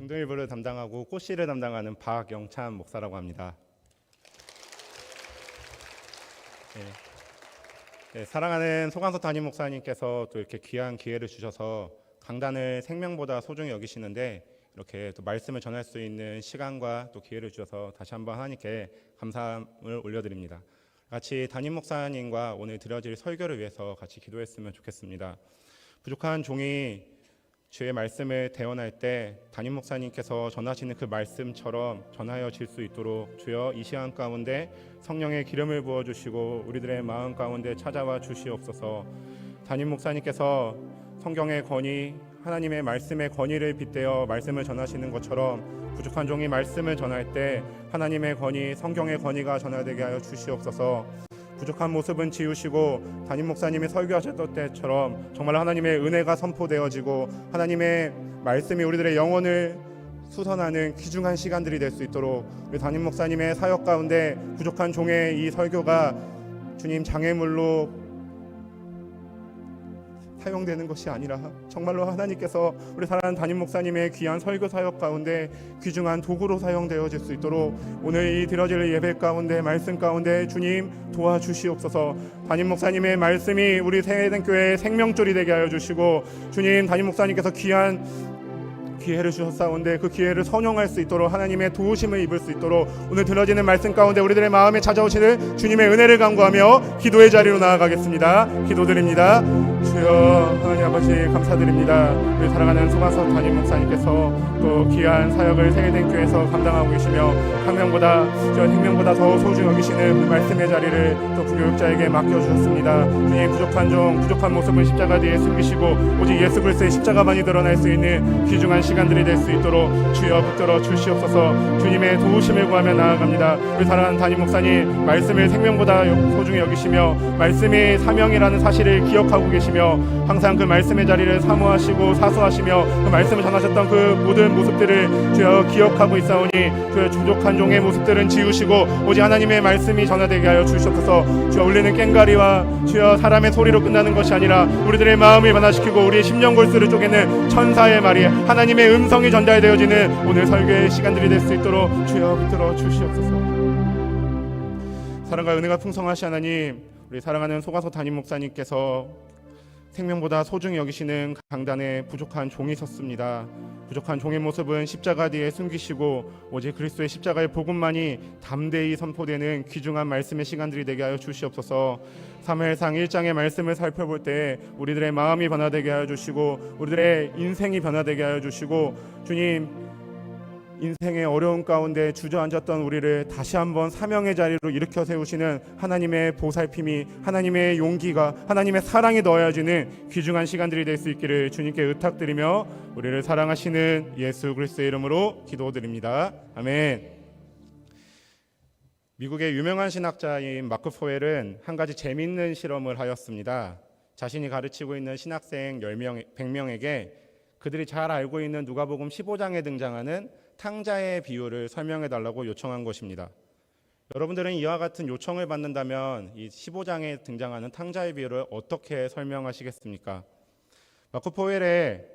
중등일부를 담당하고 꽃씨를 담당하는 박영찬 목사라고 합니다. 사랑하는 소강서 담임 목사님께서 또 이렇게 귀한 기회를 주셔서 강단을 생명보다 소중히 여기시는데 이렇게 또 말씀을 전할 수 있는 시간과 또 기회를 주셔서 다시 한번 하나님께 감사함을 올려드립니다. 같이 담임 목사님과 오늘 드려질 설교를 위해서 같이 기도했으면 좋겠습니다. 부족한 종이 주의 말씀을 대언할 때 담임 목사님께서 전하시는 그 말씀처럼 전하여질 수 있도록 주여 이 시간 가운데 성령의 기름을 부어주시고 우리들의 마음 가운데 찾아와 주시옵소서. 담임 목사님께서 성경의 권위, 하나님의 말씀의 권위를 빗대어 말씀을 전하시는 것처럼 부족한 종이 말씀을 전할 때 하나님의 권위, 성경의 권위가 전하되게 하여 주시옵소서. 부족한 모습은 지우시고 담임 목사님이 설교하셨던 때처럼 정말 하나님의 은혜가 선포되어지고 하나님의 말씀이 우리들의 영혼을 수선하는 귀중한 시간들이 될 수 있도록 우리 담임 목사님의 사역 가운데 부족한 종의 이 설교가 주님 장애물로 사용되는 것이 아니라 정말로 하나님께서 우리 사랑하는 담임 목사님의 귀한 설교 사역 가운데 귀중한 도구로 사용되어질 수 있도록 오늘 이 드려질 예배 가운데 말씀 가운데 주님 도와주시옵소서. 담임 목사님의 말씀이 우리 세대교회의 생명줄이 되게 하여 주시고 주님 담임 목사님께서 귀한 기회를 주셨사온데 그 기회를 선용할 수 있도록 하나님의 도우심을 입을 수 있도록 오늘 들어지는 말씀 가운데 우리들의 마음에 찾아오시는 주님의 은혜를 간구하며 기도의 자리로 나아가겠습니다. 기도드립니다. 주여 하나님 아버지 감사드립니다. 우리 사랑하는 소강서 담임 목사님께서 또 귀한 사역을 세계된 교회에서 감당하고 계시며 생명보다 더 소중히 여기시는 그 말씀의 자리를 또 부교육자에게 맡겨주셨습니다. 주님 부족한 종 부족한 모습을 십자가 뒤에 숨기시고 오직 예수 그리스도의 십자가만이 드러날 수 있는 귀중한 시간들이 될 수 있도록 주여 붙들어 주시옵소서. 주님의 도우심을 구하며 나아갑니다. 우리 사랑하는 담임 목사님 말씀을 생명보다 소중히 여기시며 말씀이 사명이라는 사실을 기억하고 계시며 항상 그 말씀의 자리를 사모하시고 사수하시며 그 말씀을 전하셨던 그 모든 모습들을 주여 기억하고 있사오니 주여 부족한 종의 모습들은 지우시고 오직 하나님의 말씀이 전하되게 하여 주시옵소서. 주여 울리는 꽹과리와 주여 사람의 소리로 끝나는 것이 아니라 우리들의 마음을 변화시키고 우리의 심령 골수를 쪼개는 천사의 말이 하나님의 음성이 전달되어지는 오늘 설교의 시간들이 될 수 있도록 주여 붙들어 주시옵소서. 사랑과 은혜가 풍성하신 하나님, 우리 사랑하는 소강서 담임 목사님께서 생명보다 소중히 여기시는 강단에 부족한 종이 섰습니다. 부족한 종의 모습은 십자가 뒤에 숨기시고 오직 그리스도의 십자가의 복음만이 담대히 선포되는 귀중한 말씀의 시간들이 되게 하여 주시옵소서. 사무엘상 1장의 말씀을 살펴볼 때 우리들의 마음이 변화되게 하여 주시고 우리들의 인생이 변화되게 하여 주시고 주님 인생의 어려운 가운데 주저앉았던 우리를 다시 한번 사명의 자리로 일으켜 세우시는 하나님의 보살핌이 하나님의 용기가 하나님의 사랑이 넣어야지는 귀중한 시간들이 될 수 있기를 주님께 의탁드리며 우리를 사랑하시는 예수 그리스도의 이름으로 기도드립니다. 아멘. 미국의 유명한 신학자인 마크 포웰은 한 가지 재미있는 실험을 하였습니다. 자신이 가르치고 있는 신학생 100명에게 그들이 잘 알고 있는 누가복음 15장에 등장하는 탕자의 비유를 설명해 달라고 요청한 것입니다. 여러분들은 이와 같은 요청을 받는다면 이 15장에 등장하는 탕자의 비유를 어떻게 설명하시겠습니까? 마크 포웰의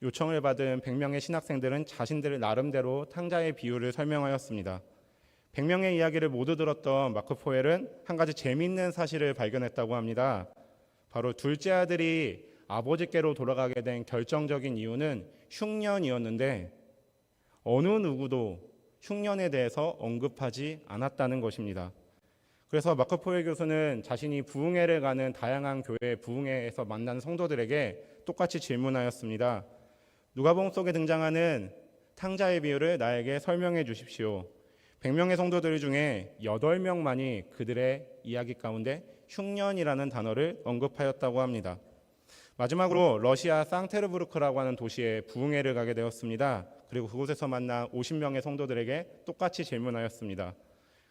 요청을 받은 100명의 신학생들은 자신들 나름대로 탕자의 비유를 설명하였습니다. 100명의 이야기를 모두 들었던 마크 포웰은 한 가지 재미있는 사실을 발견했다고 합니다. 바로 둘째 아들이 아버지께로 돌아가게 된 결정적인 이유는 흉년이었는데 어느 누구도 흉년에 대해서 언급하지 않았다는 것입니다. 그래서 마크 포웰 교수는 자신이 부흥회를 가는 다양한 교회 부흥회에서 만난 성도들에게 똑같이 질문하였습니다. 누가복음 속에 등장하는 탕자의 비유를 나에게 설명해 주십시오. 100명의 성도들 중에 8명만이 그들의 이야기 가운데 흉년이라는 단어를 언급하였다고 합니다. 마지막으로 러시아 상테르부르크라고 하는 도시에 부흥회를 가게 되었습니다. 그리고 그곳에서 만난 50명의 성도들에게 똑같이 질문하였습니다.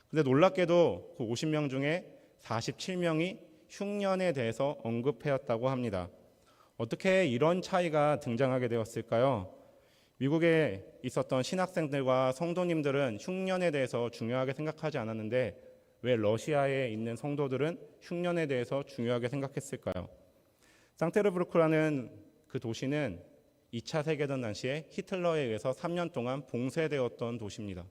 그런데 놀랍게도 그 50명 중에 47명이 흉년에 대해서 언급하였다고 합니다. 어떻게 이런 차이가 등장하게 되었을까요? 미국에 있었던 신학생들과 성도님들은 흉년에 대해서 중요하게 생각하지 않았는데 왜 러시아에 있는 성도들은 흉년에 대해서 중요하게 생각했을까요? 상테르부르크라는 그 도시는 2차 세계대전 당시에 히틀러에 의해서 3년 동안 봉쇄되었던 도시입니다.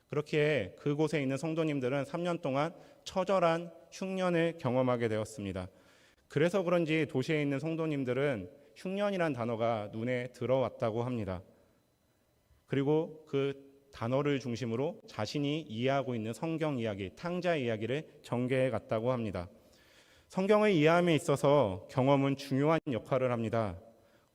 그렇기에 그곳에 있는 성도님들은 3년 동안 처절한 흉년을 경험하게 되었습니다. 그래서 그런지 도시에 있는 성도님들은 흉년이란 단어가 눈에 들어왔다고 합니다. 그리고 그 단어를 중심으로 자신이 이해하고 있는 성경 이야기, 탕자 이야기를 전개해 갔다고 합니다. 성경을 이해함에 있어서 경험은 중요한 역할을 합니다.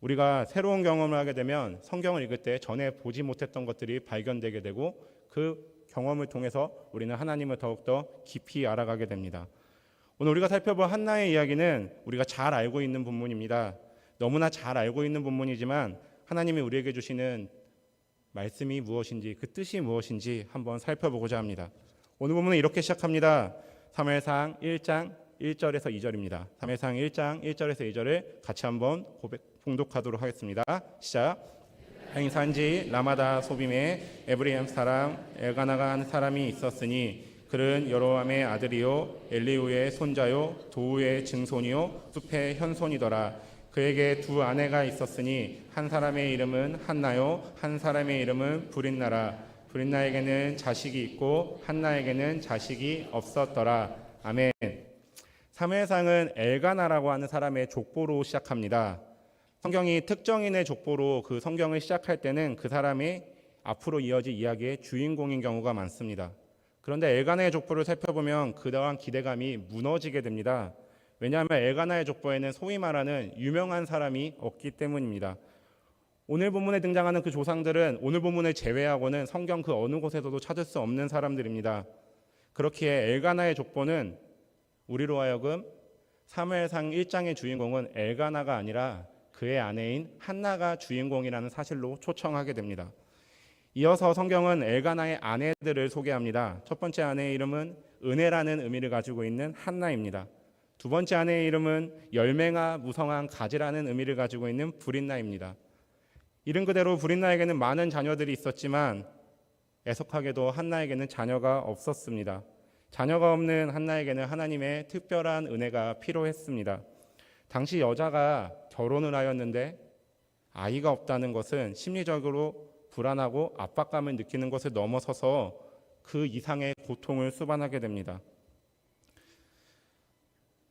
우리가 새로운 경험을 하게 되면 성경을 읽을 때 전에 보지 못했던 것들이 발견되게 되고 그 경험을 통해서 우리는 하나님을 더욱더 깊이 알아가게 됩니다. 오늘 우리가 살펴볼 한나의 이야기는 우리가 잘 알고 있는 본문입니다. 너무나 잘 알고 있는 본문이지만 하나님이 우리에게 주시는 말씀이 무엇인지, 그 뜻이 무엇인지 한번 살펴보고자 합니다. 오늘 본문은 이렇게 시작합니다. 사무엘상 1장 1절에서 2절입니다. 사무엘상 1장 1절에서 2절을 같이 한번 봉독하도록 하겠습니다. 시작. 행산지 라마다 소빔에 에브리임 사람 엘가나가 한 사람이 있었으니 그는 여로함의 아들이요 엘리우의 손자요 도우의 증손이요 숲의 현손이더라. 그에게 두 아내가 있었으니 한 사람의 이름은 한나요 한 사람의 이름은 브린나라. 브린나에게는 자식이 있고 한나에게는 자식이 없었더라. 아멘. 사무엘상은 엘가나라고 하는 사람의 족보로 시작합니다. 성경이 특정인의 족보로 그 성경을 시작할 때는 그 사람이 앞으로 이어질 이야기의 주인공인 경우가 많습니다. 그런데 엘가나의 족보를 살펴보면 그러한 기대감이 무너지게 됩니다. 왜냐하면 엘가나의 족보에는 소위 말하는 유명한 사람이 없기 때문입니다. 오늘 본문에 등장하는 그 조상들은 오늘 본문을 제외하고는 성경 그 어느 곳에서도 찾을 수 없는 사람들입니다. 그렇기에 엘가나의 족보는 우리로 하여금 사무엘상 1장의 주인공은 엘가나가 아니라 그의 아내인 한나가 주인공이라는 사실로 초청하게 됩니다. 이어서 성경은 엘가나의 아내들을 소개합니다. 첫 번째 아내의 이름은 은혜라는 의미를 가지고 있는 한나입니다. 두 번째 아내의 이름은 열매가 무성한 가지라는 의미를 가지고 있는 브린나입니다. 이름 그대로 브린나에게는 많은 자녀들이 있었지만 애석하게도 한나에게는 자녀가 없었습니다. 자녀가 없는 한나에게는 하나님의 특별한 은혜가 필요했습니다. 당시 여자가 결혼을 하였는데 아이가 없다는 것은 심리적으로 불안하고 압박감을 느끼는 것을 넘어서서 그 이상의 고통을 수반하게 됩니다.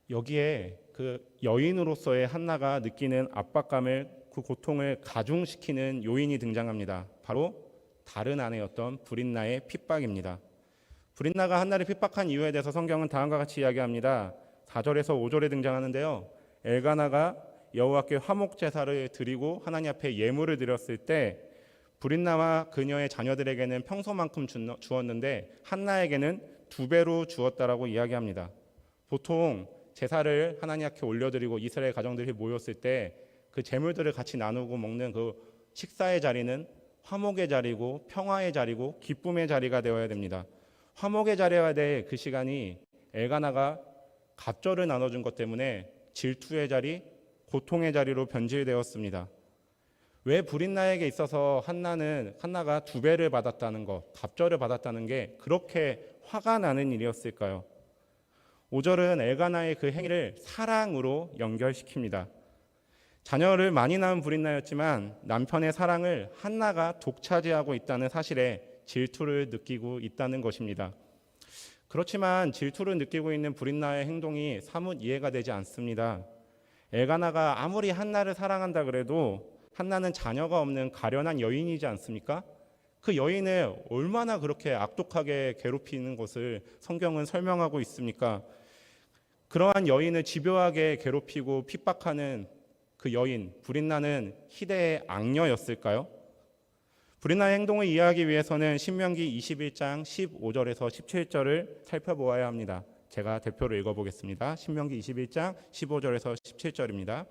여기에 그 여인으로서의 한나가 느끼는 압박감을, 그 고통을 가중시키는 요인이 등장합니다. 바로 다른 아내였던 브린나의 핍박입니다. 브린나가 한나를 핍박한 이유에 대해서 성경은 다음과 같이 이야기합니다. 4절에서 5절에 등장하는데요. 엘가나가 여호와께 화목 제사를 드리고 하나님 앞에 예물을 드렸을 때 브린나와 그녀의 자녀들에게는 평소만큼 주었는데 한나에게는 2배로 주었다라고 이야기합니다. 보통 제사를 하나님 앞에 올려드리고 이스라엘 가정들이 모였을 때 그 제물들을 같이 나누고 먹는 그 식사의 자리는 화목의 자리고 평화의 자리고 기쁨의 자리가 되어야 됩니다. 화목의 자리여야 될 그 시간이 엘가나가 갑절을 나눠준 것 때문에 질투의 자리, 고통의 자리로 변질되었습니다. 왜 브린나에게 있어서 한나가 2배를 받았다는 것, 갑절을 받았다는 게 그렇게 화가 나는 일이었을까요? 5절은 엘가나의 그 행위를 사랑으로 연결시킵니다. 자녀를 많이 낳은 브린나였지만 남편의 사랑을 한나가 독차지하고 있다는 사실에 질투를 느끼고 있다는 것입니다. 그렇지만 질투를 느끼고 있는 브린나의 행동이 사뭇 이해가 되지 않습니다. 엘가나가 아무리 한나를 사랑한다 그래도 한나는 자녀가 없는 가련한 여인이지 않습니까? 그 여인을 얼마나 그렇게 악독하게 괴롭히는 것을 성경은 설명하고 있습니까? 그러한 여인을 집요하게 괴롭히고 핍박하는 그 여인 브린나는 희대의 악녀였을까요? 브린나의 행동을 이해하기 위해서는 신명기 21장 15절에서 17절을 살펴보아야 합니다. 제가 대표로 읽어보겠습니다. 신명기 21장 15절에서 17절입니다.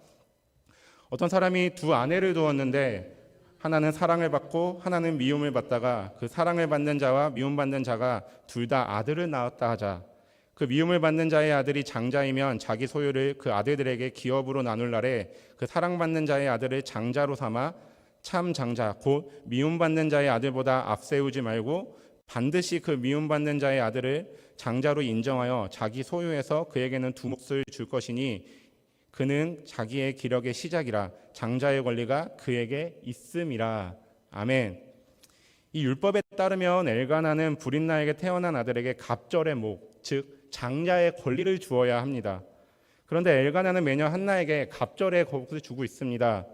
어떤 사람이 2 아내를 두었는데 하나는 사랑을 받고 하나는 미움을 받다가 그 사랑을 받는 자와 미움받는 자가 둘 다 아들을 낳았다 하자. 그 미움을 받는 자의 아들이 장자이면 자기 소유를 그 아들들에게 기업으로 나눌 날에 그 사랑받는 자의 아들을 장자로 삼아 참 장자 곧 미움받는 자의 아들보다 앞세우지 말고 반드시 그 미움받는 자의 아들을 장자로 인정하여 자기 소유에서 그에게는 2 몫을 줄 것이니 그는 자기의 기력의 시작이라 장자의 권리가 그에게 있음이라. 아멘. 이 율법에 따르면 엘가나는 브릿나에게 태어난 아들에게 갑절의 목, 즉 장자의 권리를 주어야 합니다. 그런데 엘가나는 매년 한나에게 갑절의 것을 주고 있습니다.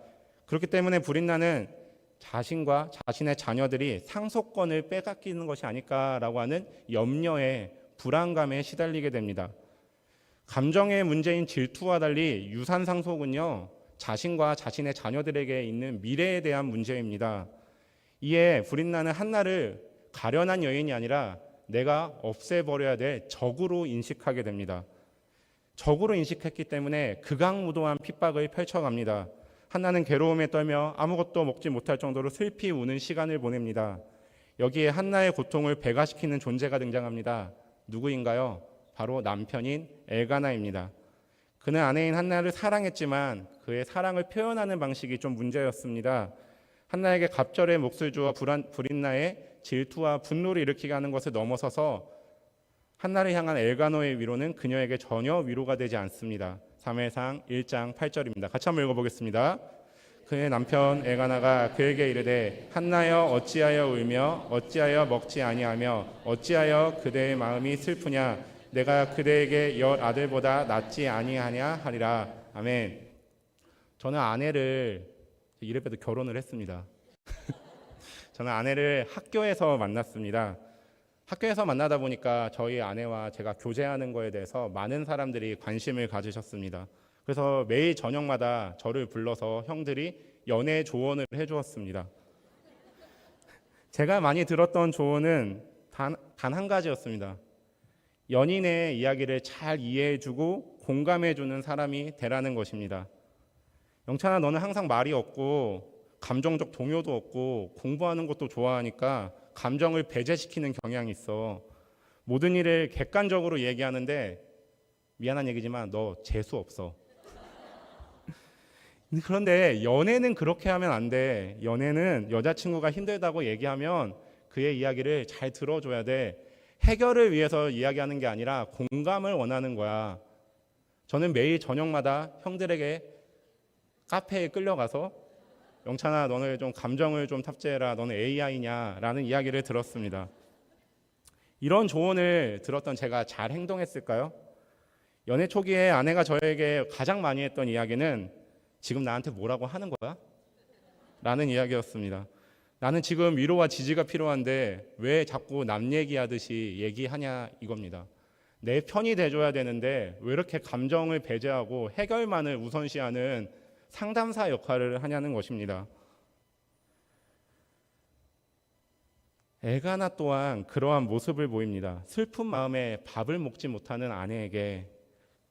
그렇기 때문에 브릿나는 자신과 자신의 자녀들이 상속권을 빼앗기는 것이 아닐까라고 하는 염려에 불안감에 시달리게 됩니다. 감정의 문제인 질투와 달리 유산 상속은요, 자신과 자신의 자녀들에게 있는 미래에 대한 문제입니다. 이에 브릿나는 한나를 가련한 여인이 아니라 내가 없애버려야 될 적으로 인식하게 됩니다. 적으로 인식했기 때문에 극악무도한 핍박을 펼쳐갑니다. 한나는 괴로움에 떨며 아무것도 먹지 못할 정도로 슬피 우는 시간을 보냅니다. 여기에 한나의 고통을 배가시키는 존재가 등장합니다. 누구인가요? 바로 남편인 엘가나입니다. 그는 아내인 한나를 사랑했지만 그의 사랑을 표현하는 방식이 좀 문제였습니다. 한나에게 갑절의 몫을 주어 브릿나의 질투와 분노를 일으키게 하는 것을 넘어서서 한나를 향한 엘가노의 위로는 그녀에게 전혀 위로가 되지 않습니다. 사무엘상 1장 8절입니다. 같이 한번 읽어보겠습니다. 그의 남편 엘가나가 그에게 이르되 한나여 어찌하여 울며 어찌하여 먹지 아니하며 어찌하여 그대의 마음이 슬프냐 내가 그대에게 열 아들보다 낫지 아니하냐 하리라. 아멘. 저는 아내를 이래봬도 결혼을 했습니다. 저는 아내를 학교에서 만났습니다. 학교에서 만나다 보니까 저희 아내와 제가 교제하는 거에 대해서 많은 사람들이 관심을 가지셨습니다. 그래서 매일 저녁마다 저를 불러서 형들이 연애 조언을 해주었습니다. 제가 많이 들었던 조언은 단 한 가지였습니다. 연인의 이야기를 잘 이해해주고 공감해주는 사람이 되라는 것입니다. 영찬아, 너는 항상 말이 없고 감정적 동요도 없고 공부하는 것도 좋아하니까 감정을 배제시키는 경향이 있어. 모든 일을 객관적으로 얘기하는데 미안한 얘기지만 너 재수 없어. 그런데 연애는 그렇게 하면 안 돼. 연애는 여자친구가 힘들다고 얘기하면 그의 이야기를 잘 들어줘야 돼. 해결을 위해서 이야기하는 게 아니라 공감을 원하는 거야. 저는 매일 저녁마다 형들에게 카페에 끌려가서 영찬아, 너는 좀 감정을 좀 탑재해라. 너는 AI냐? 라는 이야기를 들었습니다. 이런 조언을 들었던 제가 잘 행동했을까요? 연애 초기에 아내가 저에게 가장 많이 했던 이야기는 지금 나한테 뭐라고 하는 거야? 라는 이야기였습니다. 나는 지금 위로와 지지가 필요한데 왜 자꾸 남 얘기하듯이 얘기하냐 이겁니다. 내 편이 돼줘야 되는데 왜 이렇게 감정을 배제하고 해결만을 우선시하는 상담사 역할을 하냐는 것입니다. 엘가나 또한 그러한 모습을 보입니다. 슬픈 마음에 밥을 먹지 못하는 아내에게,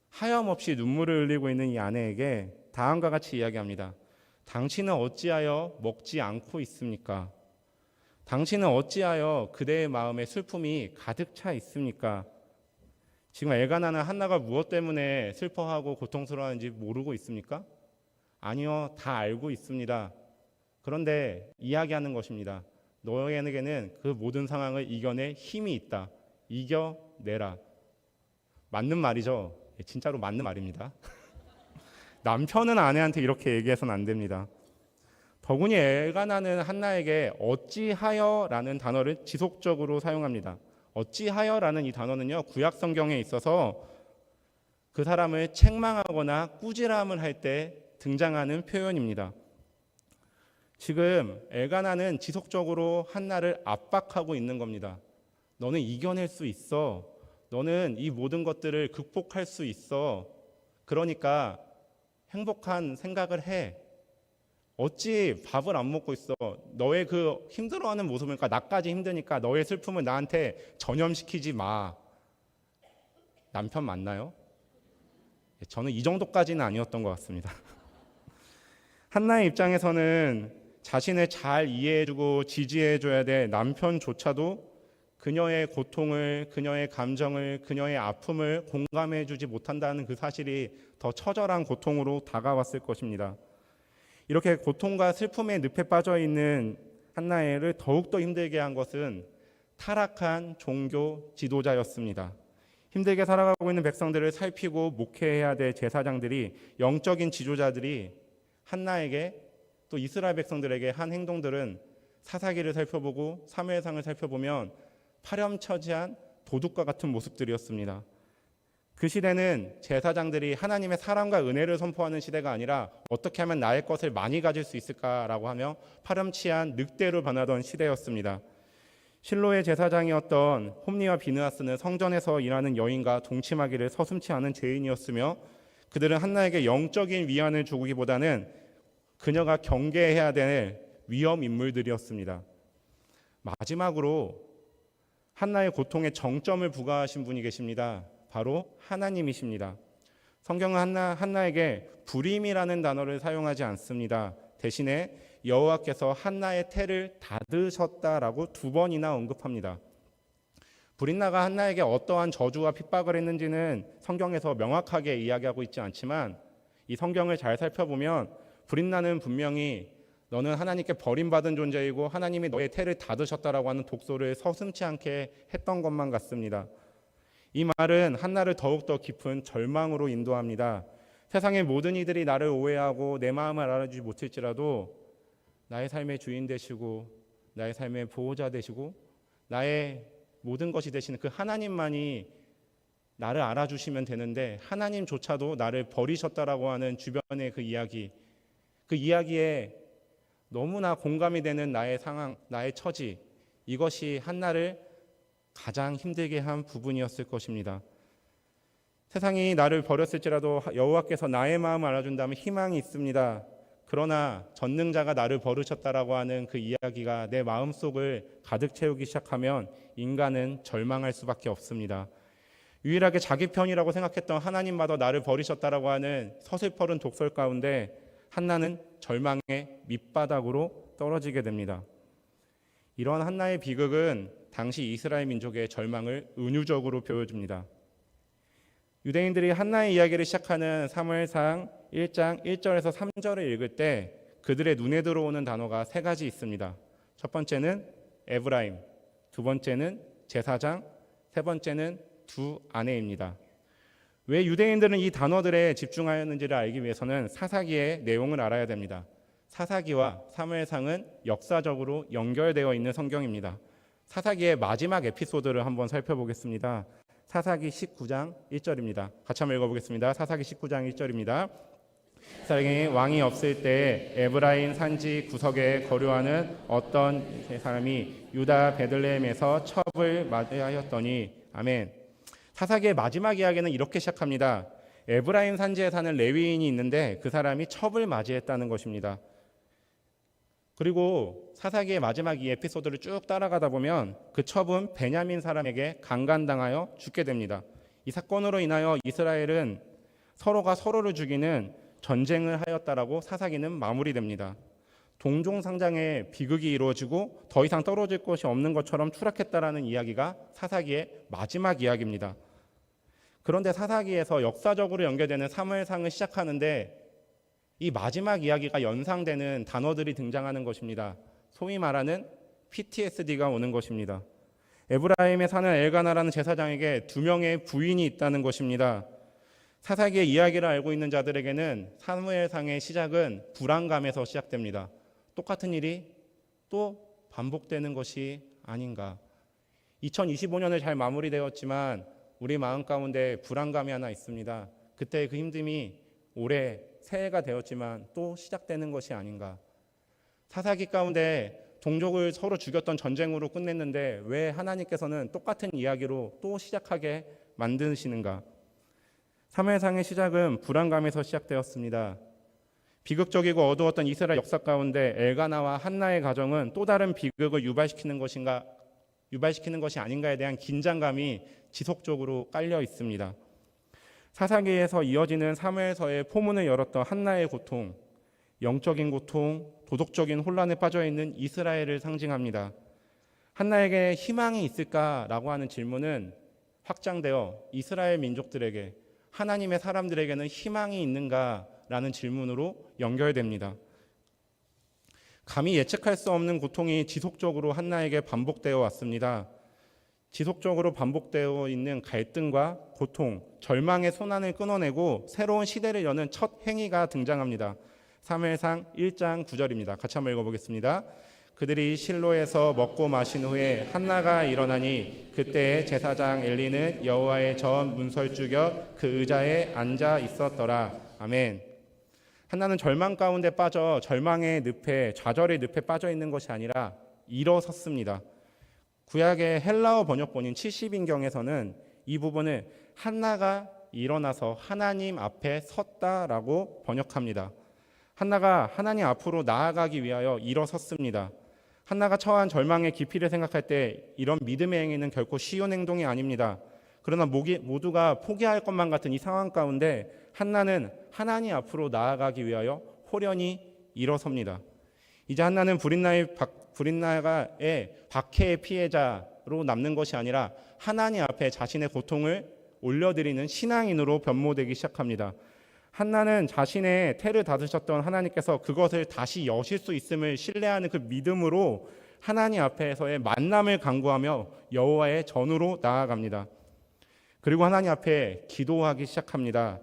하염없이 눈물을 흘리고 있는 이 아내에게 다음과 같이 이야기합니다. 당신은 어찌하여 먹지 않고 있습니까? 당신은 어찌하여 그대의 마음에 슬픔이 가득 차 있습니까? 지금 엘가나는 한나가 무엇 때문에 슬퍼하고 고통스러워하는지 모르고 있습니까? 아니요, 다 알고 있습니다. 그런데 이야기하는 것입니다. 너에게는 그 모든 상황을 이겨낼 힘이 있다. 이겨내라. 맞는 말이죠. 진짜로 맞는 말입니다. 남편은 아내한테 이렇게 얘기해서는 안 됩니다. 더군이 엘가나는 한나에게 어찌하여라는 단어를 지속적으로 사용합니다. 어찌하여라는 이 단어는요, 구약 성경에 있어서 그 사람을 책망하거나 꾸지람을 할 때 등장하는 표현입니다. 지금 엘가나는 지속적으로 한나를 압박하고 있는 겁니다. 너는 이겨낼 수 있어. 너는 이 모든 것들을 극복할 수 있어. 그러니까 행복한 생각을 해. 어찌 밥을 안 먹고 있어. 너의 그 힘들어하는 모습을, 그러니까 나까지 힘드니까 너의 슬픔을 나한테 전염시키지 마. 남편 맞나요? 저는 이 정도까지는 아니었던 것 같습니다. 한나의 입장에서는 자신을 잘 이해해주고 지지해줘야 될 남편조차도 그녀의 고통을, 그녀의 감정을, 그녀의 아픔을 공감해주지 못한다는 그 사실이 더 처절한 고통으로 다가왔을 것입니다. 이렇게 고통과 슬픔의 늪에 빠져있는 한나를 더욱더 힘들게 한 것은 타락한 종교 지도자였습니다. 힘들게 살아가고 있는 백성들을 살피고 목회해야 될 제사장들이, 영적인 지도자들이 한나에게 또 이스라엘 백성들에게 한 행동들은 사사기를 살펴보고 사무엘상을 살펴보면 파렴치한 도둑과 같은 모습들이었습니다. 그 시대는 제사장들이 하나님의 사랑과 은혜를 선포하는 시대가 아니라 어떻게 하면 나의 것을 많이 가질 수 있을까라고 하며 파렴치한 늑대로 변하던 시대였습니다. 실로의 제사장이었던 홈리와 비느하스는 성전에서 일하는 여인과 동침하기를 서슴지 않은 죄인이었으며 그들은 한나에게 영적인 위안을 주기보다는 그녀가 경계해야 될 위험 인물들이었습니다. 마지막으로 한나의 고통에 정점을 부과하신 분이 계십니다. 바로 하나님이십니다. 성경은 한나에게 불임이라는 단어를 사용하지 않습니다. 대신에 여호와께서 한나의 태를 닫으셨다라고 2번이나 언급합니다. 불임나가 한나에게 어떠한 저주와 핍박을 했는지는 성경에서 명확하게 이야기하고 있지 않지만 이 성경을 잘 살펴보면 불임나는 분명히 너는 하나님께 버림받은 존재이고 하나님이 너의 태를 닫으셨다라고 하는 독소를 서슴지 않게 했던 것만 같습니다. 이 말은 한나를 더욱더 깊은 절망으로 인도합니다. 세상의 모든 이들이 나를 오해하고 내 마음을 알아주지 못할지라도 나의 삶의 주인 되시고 나의 삶의 보호자 되시고 나의 모든 것이 되시는 그 하나님만이 나를 알아주시면 되는데 하나님조차도 나를 버리셨다라고 하는 주변의 그 이야기에 너무나 공감이 되는 나의 상황, 나의 처지, 이것이 한나를 가장 힘들게 한 부분이었을 것입니다. 세상이 나를 버렸을지라도 여호와께서 나의 마음을 알아준다면 희망이 있습니다. 그러나 전능자가 나를 버리셨다라고 하는 그 이야기가 내 마음속을 가득 채우기 시작하면 인간은 절망할 수밖에 없습니다. 유일하게 자기 편이라고 생각했던 하나님마저 나를 버리셨다라고 하는 서슬퍼른 독설 가운데 한나는 절망의 밑바닥으로 떨어지게 됩니다. 이러한 한나의 비극은 당시 이스라엘 민족의 절망을 은유적으로 보여줍니다. 유대인들이 한나의 이야기를 시작하는 사무엘상 1장 1절에서 3절을 읽을 때 그들의 눈에 들어오는 단어가 3가지 있습니다. 첫 번째는 에브라임, 두 번째는 제사장, 세 번째는 두 아내입니다. 왜 유대인들은 이 단어들에 집중하였는지를 알기 위해서는 사사기의 내용을 알아야 됩니다. 사사기와 사무엘상은 역사적으로 연결되어 있는 성경입니다. 사사기의 마지막 에피소드를 한번 살펴보겠습니다. 사사기 19장 1절입니다. 같이 한번 읽어보겠습니다. 사사기 19장 1절입니다. 이스라엘에 왕이 없을 때 에브라임 산지 구석에 거류하는 어떤 사람이 유다 베들레헴에서 첩을 맞이하였더니 아멘. 사사기의 마지막 이야기는 이렇게 시작합니다. 에브라임 산지에 사는 레위인이 있는데 그 사람이 첩을 맞이했다는 것입니다. 그리고 사사기의 마지막 이 에피소드를 쭉 따라가다 보면 그 첩은 베냐민 사람에게 강간당하여 죽게 됩니다. 이 사건으로 인하여 이스라엘은 서로가 서로를 죽이는 전쟁을 하였다라고 사사기는 마무리됩니다. 동종상장의 비극이 이루어지고 더 이상 떨어질 것이 없는 것처럼 추락했다라는 이야기가 사사기의 마지막 이야기입니다. 그런데 사사기에서 역사적으로 연결되는 사무엘상을 시작하는데 이 마지막 이야기가 연상되는 단어들이 등장하는 것입니다. 소위 말하는 PTSD가 오는 것입니다. 에브라임에 사는 엘가나라는 제사장에게 2명의 부인이 있다는 것입니다. 사사기의 이야기를 알고 있는 자들에게는 사무엘상의 시작은 불안감에서 시작됩니다. 똑같은 일이 또 반복되는 것이 아닌가. 2025년을 잘 마무리되었지만 우리 마음 가운데 불안감이 하나 있습니다. 그때 그 힘듦이 올해 새해가 되었지만 또 시작되는 것이 아닌가. 사사기 가운데 동족을 서로 죽였던 전쟁으로 끝냈는데 왜 하나님께서는 똑같은 이야기로 또 시작하게 만드시는가. 사무엘상의 시작은 불안감에서 시작되었습니다. 비극적이고 어두웠던 이스라엘 역사 가운데 엘가나와 한나의 가정은 또 다른 비극을 유발시키는 것이 아닌가에 대한 긴장감이 지속적으로 깔려 있습니다. 사사기에서 이어지는 사무엘서의 포문을 열었던 한나의 고통, 영적인 고통, 도덕적인 혼란에 빠져 있는 이스라엘을 상징합니다. 한나에게 희망이 있을까라고 하는 질문은 확장되어 이스라엘 민족들에게, 하나님의 사람들에게는 희망이 있는가라는 질문으로 연결됩니다. 감히 예측할 수 없는 고통이 지속적으로 한나에게 반복되어 왔습니다. 지속적으로 반복되어 있는 갈등과 고통, 절망의 손안을 끊어내고 새로운 시대를 여는 첫 행위가 등장합니다. 사무엘상 1장 9절입니다. 같이 한번 읽어보겠습니다. 그들이 실로에서 먹고 마신 후에 한나가 일어나니 그때 제사장 엘리는 여호와의 전 문설주 곁 그 의자에 앉아 있었더라. 아멘. 한나는 절망 가운데 빠져 절망의 늪에, 좌절의 늪에 빠져 있는 것이 아니라 일어섰습니다. 구약의 헬라어 번역본인 70인경에서는 이 부분을 한나가 일어나서 하나님 앞에 섰다라고 번역합니다. 한나가 하나님 앞으로 나아가기 위하여 일어섰습니다. 한나가 처한 절망의 깊이를 생각할 때 이런 믿음의 행위는 결코 쉬운 행동이 아닙니다. 그러나 모두가 포기할 것만 같은 이 상황 가운데 한나는 하나님 앞으로 나아가기 위하여 호련히 일어섭니다. 이제 한나는 불인나가의 박해의 피해자로 남는 것이 아니라 하나님 앞에 자신의 고통을 올려드리는 신앙인으로 변모되기 시작합니다. 한나는 자신의 태를 닫으셨던 하나님께서 그것을 다시 여실 수 있음을 신뢰하는 그 믿음으로 하나님 앞에서의 만남을 간구하며 여호와의 전으로 나아갑니다. 그리고 하나님 앞에 기도하기 시작합니다.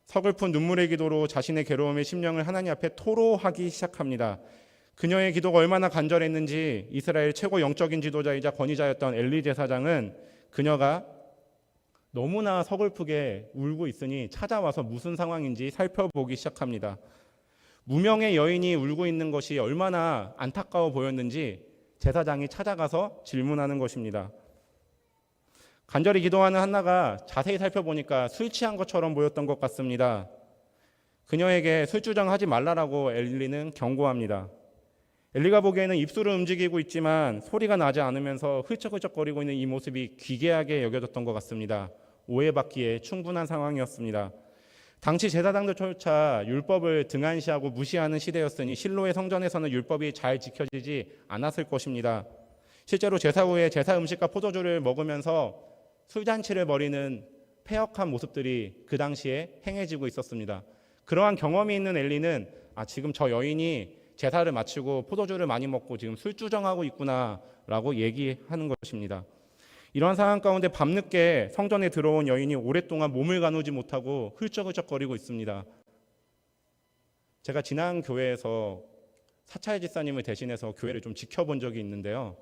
서글픈 눈물의 기도로 자신의 괴로움의 심령을 하나님 앞에 토로하기 시작합니다. 그녀의 기도가 얼마나 간절했는지 이스라엘 최고 영적인 지도자이자 권위자였던 엘리 제사장은 그녀가 너무나 서글프게 울고 있으니 찾아와서 무슨 상황인지 살펴보기 시작합니다. 무명의 여인이 울고 있는 것이 얼마나 안타까워 보였는지 제사장이 찾아가서 질문하는 것입니다. 간절히 기도하는 한나가 자세히 살펴보니까 술 취한 것처럼 보였던 것 같습니다. 그녀에게 술주정하지 말라라고 엘리는 경고합니다. 엘리가 보기에는 입술은 움직이고 있지만 소리가 나지 않으면서 훌쩍훌쩍거리고 있는 이 모습이 기괴하게 여겨졌던 것 같습니다. 오해받기에 충분한 상황이었습니다. 당시 제사장들조차 율법을 등한시하고 무시하는 시대였으니 실로의 성전에서는 율법이 잘 지켜지지 않았을 것입니다. 실제로 제사 후에 제사 음식과 포도주를 먹으면서 술잔치를 벌이는 패역한 모습들이 그 당시에 행해지고 있었습니다. 그러한 경험이 있는 엘리는 지금 저 여인이 제사를 마치고 포도주를 많이 먹고 지금 술주정하고 있구나라고 얘기하는 것입니다. 이러한 상황 가운데 밤늦게 성전에 들어온 여인이 오랫동안 몸을 가누지 못하고 훌쩍훌쩍거리고 있습니다. 제가 지난 교회에서 사찰 집사님을 대신해서 교회를 좀 지켜본 적이 있는데요.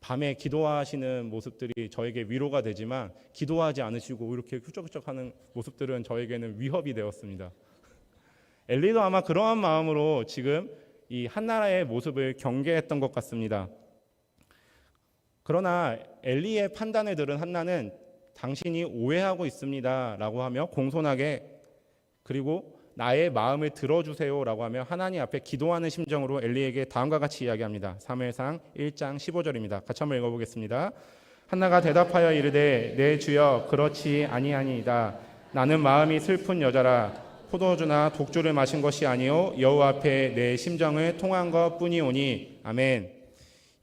밤에 기도하시는 모습들이 저에게 위로가 되지만 기도하지 않으시고 이렇게 훌쩍훌쩍하는 모습들은 저에게는 위협이 되었습니다. 엘리도 아마 그러한 마음으로 지금 이 한나라의 모습을 경계했던 것 같습니다. 그러나 엘리의 판단을 들은 한나는 당신이 오해하고 있습니다 라고 하며 공손하게 그리고 나의 마음을 들어주세요 라고 하며 하나님 앞에 기도하는 심정으로 엘리에게 다음과 같이 이야기합니다. 사무엘상 1장 15절입니다. 같이 한번 읽어보겠습니다. 한나가 대답하여 이르되 내 주여 그렇지 아니하니이다. 나는 마음이 슬픈 여자라 포도주나 독주를 마신 것이 아니요 여호와 앞에 내 심정을 통한 것뿐이오니. 아멘.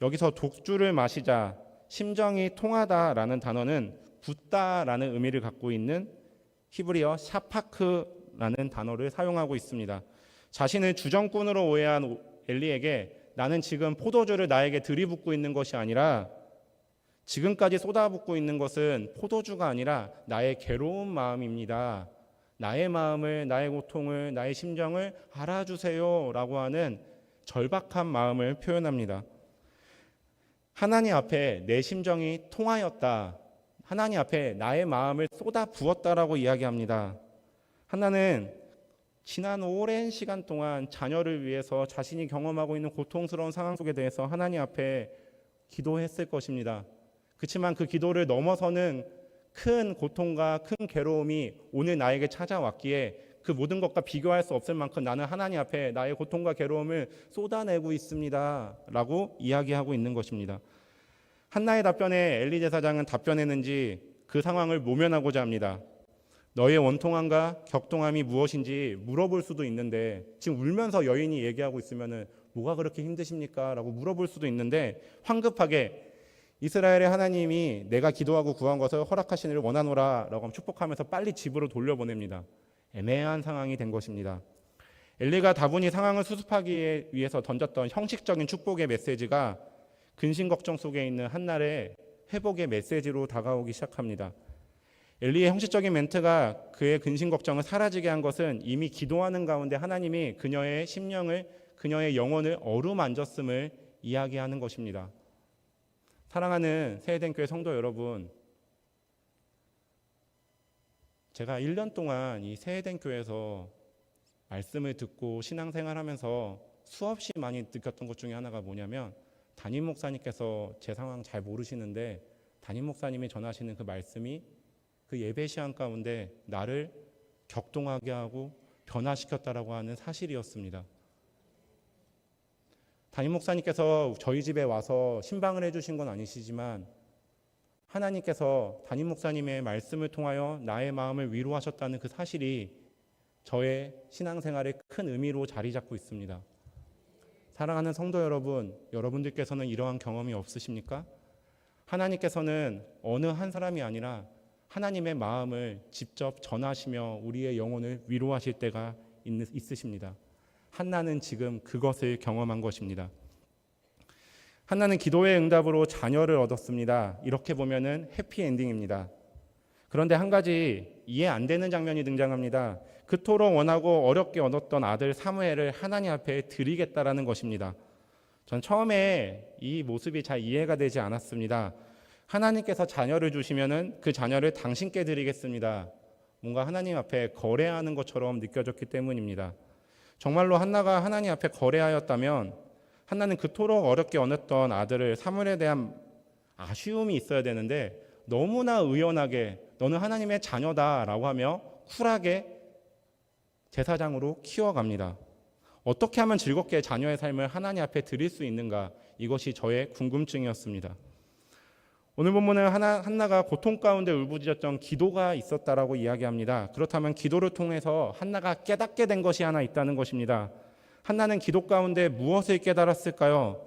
여기서 독주를 마시자, 심정이 통하다라는 단어는 굳다라는 의미를 갖고 있는 히브리어 샤파크라는 단어를 사용하고 있습니다. 자신을 주정꾼으로 오해한 엘리에게 나는 지금 포도주를 나에게 들이붓고 있는 것이 아니라 지금까지 쏟아붓고 있는 것은 포도주가 아니라 나의 괴로운 마음입니다. 나의 마음을, 나의 고통을, 나의 심정을 알아주세요 라고 하는 절박한 마음을 표현합니다. 하나님 앞에 내 심정이 통하였다. 하나님 앞에 나의 마음을 쏟아 부었다라고 이야기합니다. 한나는 지난 오랜 시간 동안 자녀를 위해서 자신이 경험하고 있는 고통스러운 상황 속에 대해서 하나님 앞에 기도했을 것입니다. 그렇지만 그 기도를 넘어서는 큰 고통과 큰 괴로움이 오늘 나에게 찾아왔기에 그 모든 것과 비교할 수 없을 만큼 나는 하나님 앞에 나의 고통과 괴로움을 쏟아내고 있습니다 라고 이야기하고 있는 것입니다. 한나의 답변에 엘리 제사장은 답변했는지 그 상황을 모면하고자 합니다. 너의 원통함과 격동함이 무엇인지 물어볼 수도 있는데 지금 울면서 여인이 얘기하고 있으면 뭐가 그렇게 힘드십니까? 라고 물어볼 수도 있는데 황급하게 이스라엘의 하나님이 내가 기도하고 구한 것을 허락하시기를 원하노라 라고 축복하면서 빨리 집으로 돌려보냅니다. 애매한 상황이 된 것입니다. 엘리가 다분히 상황을 수습하기 위해서 던졌던 형식적인 축복의 메시지가 근심 걱정 속에 있는 한나를 회복의 메시지로 다가오기 시작합니다. 엘리의 형식적인 멘트가 그의 근심 걱정을 사라지게 한 것은 이미 기도하는 가운데 하나님이 그녀의 심령을, 그녀의 영혼을 어루만졌음을 이야기하는 것입니다. 사랑하는 새해den교회 성도 여러분, 제가 1년 동안 이 새해den교회에서 말씀을 듣고 신앙생활하면서 수없이 많이 느꼈던 것 중에 하나가 뭐냐면, 담임 목사님께서 제 상황 잘 모르시는데 담임 목사님이 전하시는 그 말씀이 그 예배 시간 가운데 나를 격동하게 하고 변화시켰다라고 하는 사실이었습니다. 담임 목사님께서 저희 집에 와서 신방을 해주신 건 아니시지만 하나님께서 담임 목사님의 말씀을 통하여 나의 마음을 위로하셨다는 그 사실이 저의 신앙생활에 큰 의미로 자리 잡고 있습니다. 사랑하는 성도 여러분, 여러분들께서는 이러한 경험이 없으십니까? 하나님께서는 어느 한 사람이 아니라 하나님의 마음을 직접 전하시며 우리의 영혼을 위로하실 때가 있으십니다. 한나는 지금 그것을 경험한 것입니다. 한나는 기도의 응답으로 자녀를 얻었습니다. 이렇게 보면은 해피엔딩입니다. 그런데 한 가지 이해 안 되는 장면이 등장합니다. 그토록 원하고 어렵게 얻었던 아들 사무엘을 하나님 앞에 드리겠다라는 것입니다. 전 처음에 이 모습이 잘 이해가 되지 않았습니다. 하나님께서 자녀를 주시면은 그 자녀를 당신께 드리겠습니다. 뭔가 하나님 앞에 거래하는 것처럼 느껴졌기 때문입니다. 정말로 한나가 하나님 앞에 거래하였다면 한나는 그토록 어렵게 얻었던 아들을 사무엘에 대한 아쉬움이 있어야 되는데 너무나 의연하게 너는 하나님의 자녀다라고 하며 쿨하게 제사장으로 키워갑니다. 어떻게 하면 즐겁게 자녀의 삶을 하나님 앞에 드릴 수 있는가? 이것이 저의 궁금증이었습니다. 오늘 본문은 한나가 고통 가운데 울부짖었던 기도가 있었다라고 이야기합니다. 그렇다면 기도를 통해서 한나가 깨닫게 된 것이 하나 있다는 것입니다. 한나는 기도 가운데 무엇을 깨달았을까요?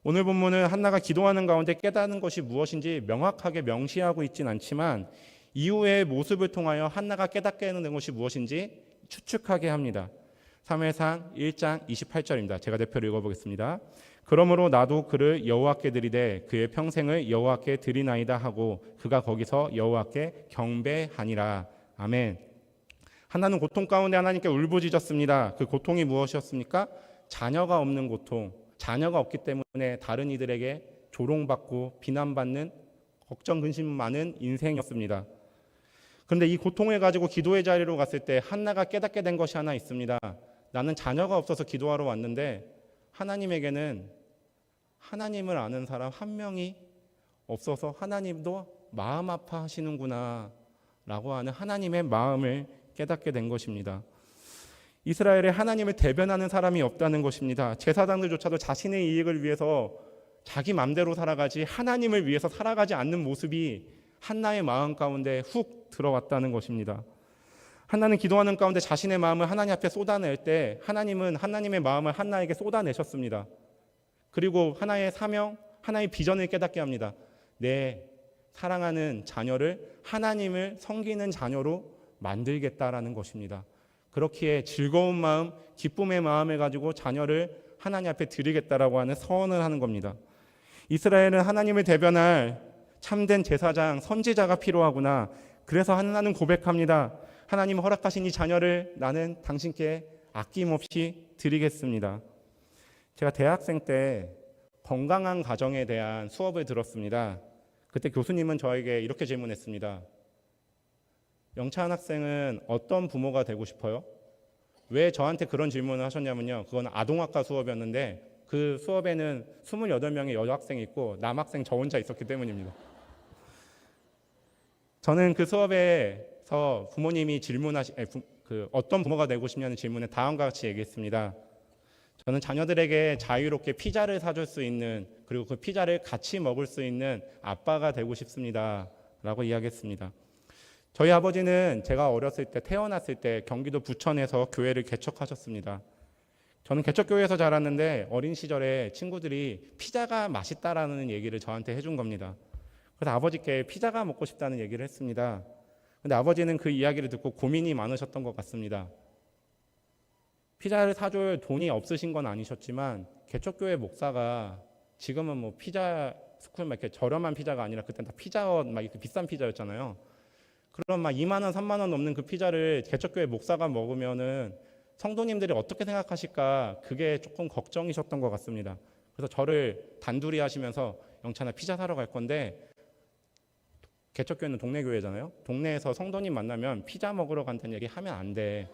오늘 본문은 한나가 기도하는 가운데 깨닫는 것이 무엇인지 명확하게 명시하고 있진 않지만 이후의 모습을 통하여 한나가 깨닫게 된 것이 무엇인지 추측하게 합니다. 사무엘상 1장 28절입니다. 제가 대표로 읽어보겠습니다. 그러므로 나도 그를 여호와께 드리되 그의 평생을 여호와께 드리나이다 하고 그가 거기서 여호와께 경배하니라. 아멘. 한나는 고통 가운데 하나님께 울부짖었습니다. 그 고통이 무엇이었습니까? 자녀가 없는 고통, 자녀가 없기 때문에 다른 이들에게 조롱받고 비난받는 걱정 근심 많은 인생이었습니다. 그런데 이 고통을 가지고 기도의 자리로 갔을 때 한나가 깨닫게 된 것이 하나 있습니다. 나는 자녀가 없어서 기도하러 왔는데 하나님에게는 하나님을 아는 사람 한 명이 없어서 하나님도 마음 아파하시는구나 라고 하는 하나님의 마음을 깨닫게 된 것입니다. 이스라엘에 하나님을 대변하는 사람이 없다는 것입니다. 제사장들조차도 자신의 이익을 위해서 자기 맘대로 살아가지 하나님을 위해서 살아가지 않는 모습이 한나의 마음 가운데 훅 들어왔다는 것입니다. 한나는 기도하는 가운데 자신의 마음을 하나님 앞에 쏟아낼 때 하나님은 하나님의 마음을 한나에게 쏟아내셨습니다. 그리고 하나의 사명, 하나의 비전을 깨닫게 합니다. 내 사랑하는 자녀를 하나님을 섬기는 자녀로 만들겠다라는 것입니다. 그렇기에 즐거운 마음, 기쁨의 마음을 가지고 자녀를 하나님 앞에 드리겠다라고 하는 서원을 하는 겁니다. 이스라엘은 하나님을 대변할 참된 제사장, 선지자가 필요하구나. 그래서 한나는 고백합니다. 하나님 허락하신 이 자녀를 나는 당신께 아낌없이 드리겠습니다. 제가 대학생 때 건강한 가정에 대한 수업을 들었습니다. 그때 교수님은 저에게 이렇게 질문했습니다. 영찬 학생은 어떤 부모가 되고 싶어요? 왜 저한테 그런 질문을 하셨냐면요. 그건 아동학과 수업이었는데 그 수업에는 28명의 여학생이 있고 남학생 저 혼자 있었기 때문입니다. 저는 그 수업에서 부모님이 어떤 부모가 되고 싶냐는 질문에 다음과 같이 얘기했습니다. 저는 자녀들에게 자유롭게 피자를 사줄 수 있는, 그리고 그 피자를 같이 먹을 수 있는 아빠가 되고 싶습니다 라고 이야기했습니다. 저희 아버지는 제가 어렸을 때, 태어났을 때 경기도 부천에서 교회를 개척하셨습니다. 저는 개척교회에서 자랐는데 어린 시절에 친구들이 피자가 맛있다라는 얘기를 저한테 해준 겁니다. 그래서 아버지께 피자가 먹고 싶다는 얘기를 했습니다. 근데 아버지는 그 이야기를 듣고 고민이 많으셨던 것 같습니다. 피자를 사줄 돈이 없으신 건 아니셨지만 개척교회 목사가 지금은 피자 스쿨 막 이렇게 저렴한 피자가 아니라 그때 다 피자헛 막 이렇게 비싼 피자였잖아요. 그런 막 2만 원, 3만 원 넘는 그 피자를 개척교회 목사가 먹으면은 성도님들이 어떻게 생각하실까 그게 조금 걱정이셨던 것 같습니다. 그래서 저를 단둘이 하시면서 영찬아 피자 사러 갈 건데 개척교회는 동네 교회잖아요. 동네에서 성도님 만나면 피자 먹으러 간다는 얘기 하면 안 돼.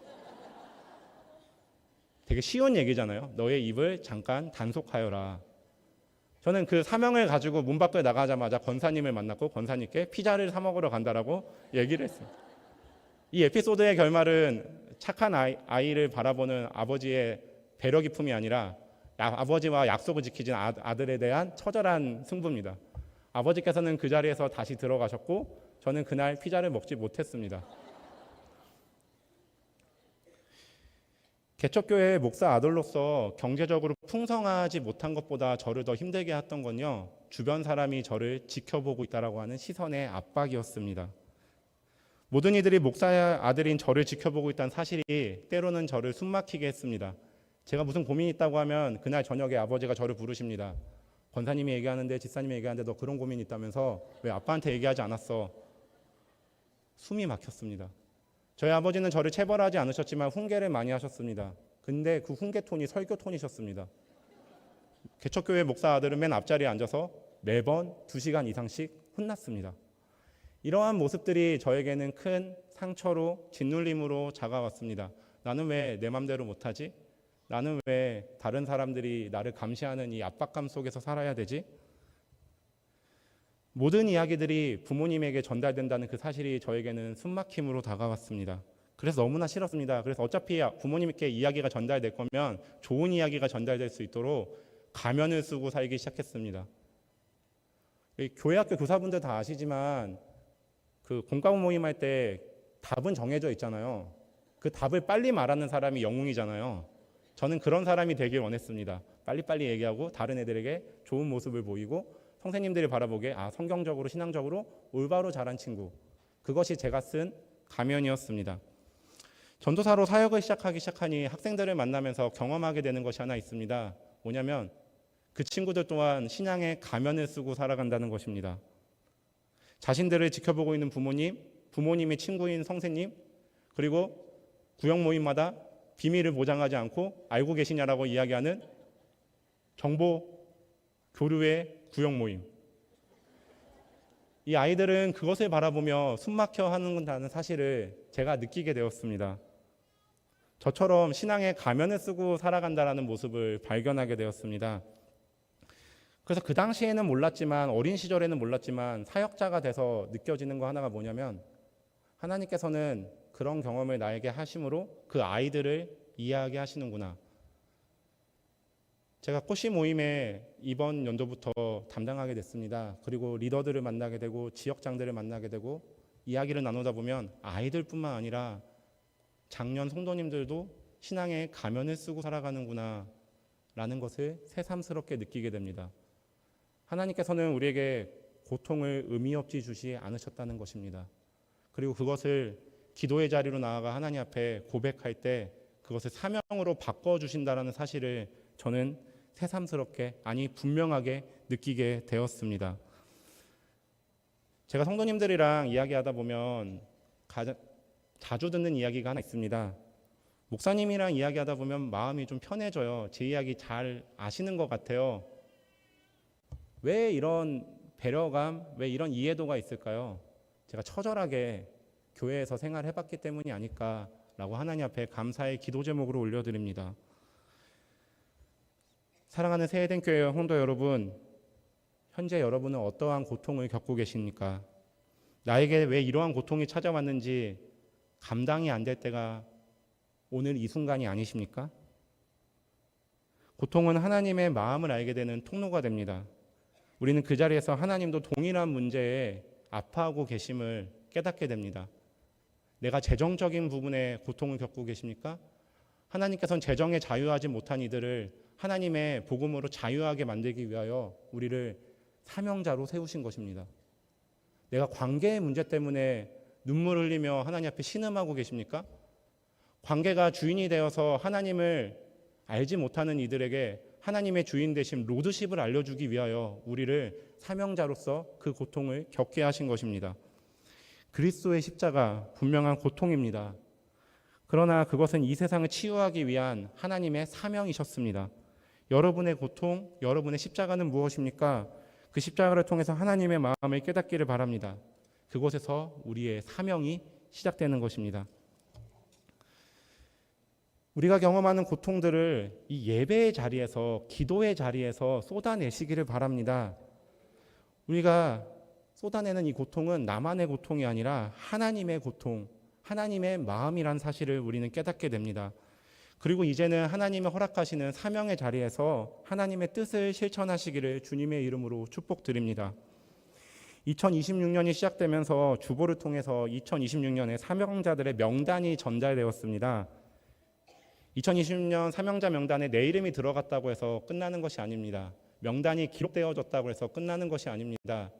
되게 쉬운 얘기잖아요. 너의 입을 잠깐 단속하여라. 저는 그 사명을 가지고 문 밖에 나가자마자 권사님을 만났고 권사님께 피자를 사 먹으러 간다라고 얘기를 했어요. 이 에피소드의 결말은 착한 아이를 바라보는 아버지의 배려 깊음이 아니라 아버지와 약속을 지키진 아들에 대한 처절한 승부입니다. 아버지께서는 그 자리에서 다시 들어가셨고 저는 그날 피자를 먹지 못했습니다. 개척교회의 목사 아들로서 경제적으로 풍성하지 못한 것보다 저를 더 힘들게 했던 건요, 주변 사람이 저를 지켜보고 있다라고 하는 시선의 압박이었습니다. 모든 이들이 목사 아들인 저를 지켜보고 있다는 사실이 때로는 저를 숨막히게 했습니다. 제가 무슨 고민이 있다고 하면 그날 저녁에 아버지가 저를 부르십니다. 권사님이 얘기하는데 집사님이 얘기하는데 너 그런 고민이 있다면서 왜 아빠한테 얘기하지 않았어? 숨이 막혔습니다. 저희 아버지는 저를 체벌하지 않으셨지만 훈계를 많이 하셨습니다. 근데 그 훈계 톤이 설교 톤이셨습니다. 개척교회 목사 아들은 맨 앞자리에 앉아서 매번 2시간 이상씩 혼났습니다. 이러한 모습들이 저에게는 큰 상처로 짓눌림으로 다가왔습니다. 나는 왜 내 맘대로 못하지? 나는 왜 다른 사람들이 나를 감시하는 이 압박감 속에서 살아야 되지? 모든 이야기들이 부모님에게 전달된다는 그 사실이 저에게는 숨막힘으로 다가왔습니다. 그래서 너무나 싫었습니다. 그래서 어차피 부모님께 이야기가 전달될 거면 좋은 이야기가 전달될 수 있도록 가면을 쓰고 살기 시작했습니다. 교회학교 교사분들 다 아시지만 그 공과금 모임할 때 답은 정해져 있잖아요. 그 답을 빨리 말하는 사람이 영웅이잖아요. 저는 그런 사람이 되길 원했습니다. 빨리빨리 얘기하고 다른 애들에게 좋은 모습을 보이고 선생님들이 바라보기에 성경적으로 신앙적으로 올바로 자란 친구. 그것이 제가 쓴 가면이었습니다. 전도사로 사역을 시작하니 학생들을 만나면서 경험하게 되는 것이 하나 있습니다. 뭐냐면 그 친구들 또한 신앙의 가면을 쓰고 살아간다는 것입니다. 자신들을 지켜보고 있는 부모님, 부모님의 친구인 선생님, 그리고 구역 모임마다 비밀을 보장하지 않고 알고 계시냐라고 이야기하는 정보 교류의 구역 모임. 이 아이들은 그것을 바라보며 숨막혀 하는다는 사실을 제가 느끼게 되었습니다. 저처럼 신앙의 가면을 쓰고 살아간다는 모습을 발견하게 되었습니다. 그래서 그 당시에는 몰랐지만, 어린 시절에는 몰랐지만 사역자가 돼서 느껴지는 거 하나가 뭐냐면 하나님께서는 그런 경험을 나에게 하심으로 그 아이들을 이야기하시는구나. 제가 꽃씨 모임에 이번 연도부터 담당하게 됐습니다. 그리고 리더들을 만나게 되고 지역장들을 만나게 되고 이야기를 나누다 보면 아이들뿐만 아니라 장년 성도님들도 신앙의 가면을 쓰고 살아가는구나 라는 것을 새삼스럽게 느끼게 됩니다. 하나님께서는 우리에게 고통을 의미 없이 주지 않으셨다는 것입니다. 그리고 그것을 기도의 자리로 나아가 하나님 앞에 고백할 때 그것을 사명으로 바꿔주신다는 사실을 저는 새삼스럽게, 분명하게 느끼게 되었습니다. 제가 성도님들이랑 이야기하다 보면 자주 듣는 이야기가 하나 있습니다. 목사님이랑 이야기하다 보면 마음이 좀 편해져요. 제 이야기 잘 아시는 것 같아요. 왜 이런 배려감, 왜 이런 이해도가 있을까요? 제가 처절하게 교회에서 생활해봤기 때문이 아닐까라고 하나님 앞에 감사의 기도 제목으로 올려드립니다. 사랑하는 새해된 교회 성도 여러분, 현재 여러분은 어떠한 고통을 겪고 계십니까? 나에게 왜 이러한 고통이 찾아왔는지 감당이 안 될 때가 오늘 이 순간이 아니십니까? 고통은 하나님의 마음을 알게 되는 통로가 됩니다. 우리는 그 자리에서 하나님도 동일한 문제에 아파하고 계심을 깨닫게 됩니다. 내가 재정적인 부분에 고통을 겪고 계십니까? 하나님께서는 재정에 자유하지 못한 이들을 하나님의 복음으로 자유하게 만들기 위하여 우리를 사명자로 세우신 것입니다. 내가 관계의 문제 때문에 눈물 흘리며 하나님 앞에 신음하고 계십니까? 관계가 주인이 되어서 하나님을 알지 못하는 이들에게 하나님의 주인 되심 로드십을 알려주기 위하여 우리를 사명자로서 그 고통을 겪게 하신 것입니다. 그리스도의 십자가 분명한 고통입니다. 그러나 그것은 이 세상을 치유하기 위한 하나님의 사명이셨습니다. 여러분의 고통, 여러분의 십자가는 무엇입니까? 그 십자가를 통해서 하나님의 마음을 깨닫기를 바랍니다. 그곳에서 우리의 사명이 시작되는 것입니다. 우리가 경험하는 고통들을 이 예배의 자리에서, 기도의 자리에서 쏟아내시기를 바랍니다. 우리가 쏟아내는 이 고통은 나만의 고통이 아니라 하나님의 고통, 하나님의 마음이란 사실을 우리는 깨닫게 됩니다. 그리고 이제는 하나님의 허락하시는 사명의 자리에서 하나님의 뜻을 실천하시기를 주님의 이름으로 축복드립니다. 2026년이 시작되면서 주보를 통해서 2026년에 사명자들의 명단이 전달되었습니다. 2026년 사명자 명단에 내 이름이 들어갔다고 해서 끝나는 것이 아닙니다. 명단이 기록되어졌다고 해서 끝나는 것이 아닙니다.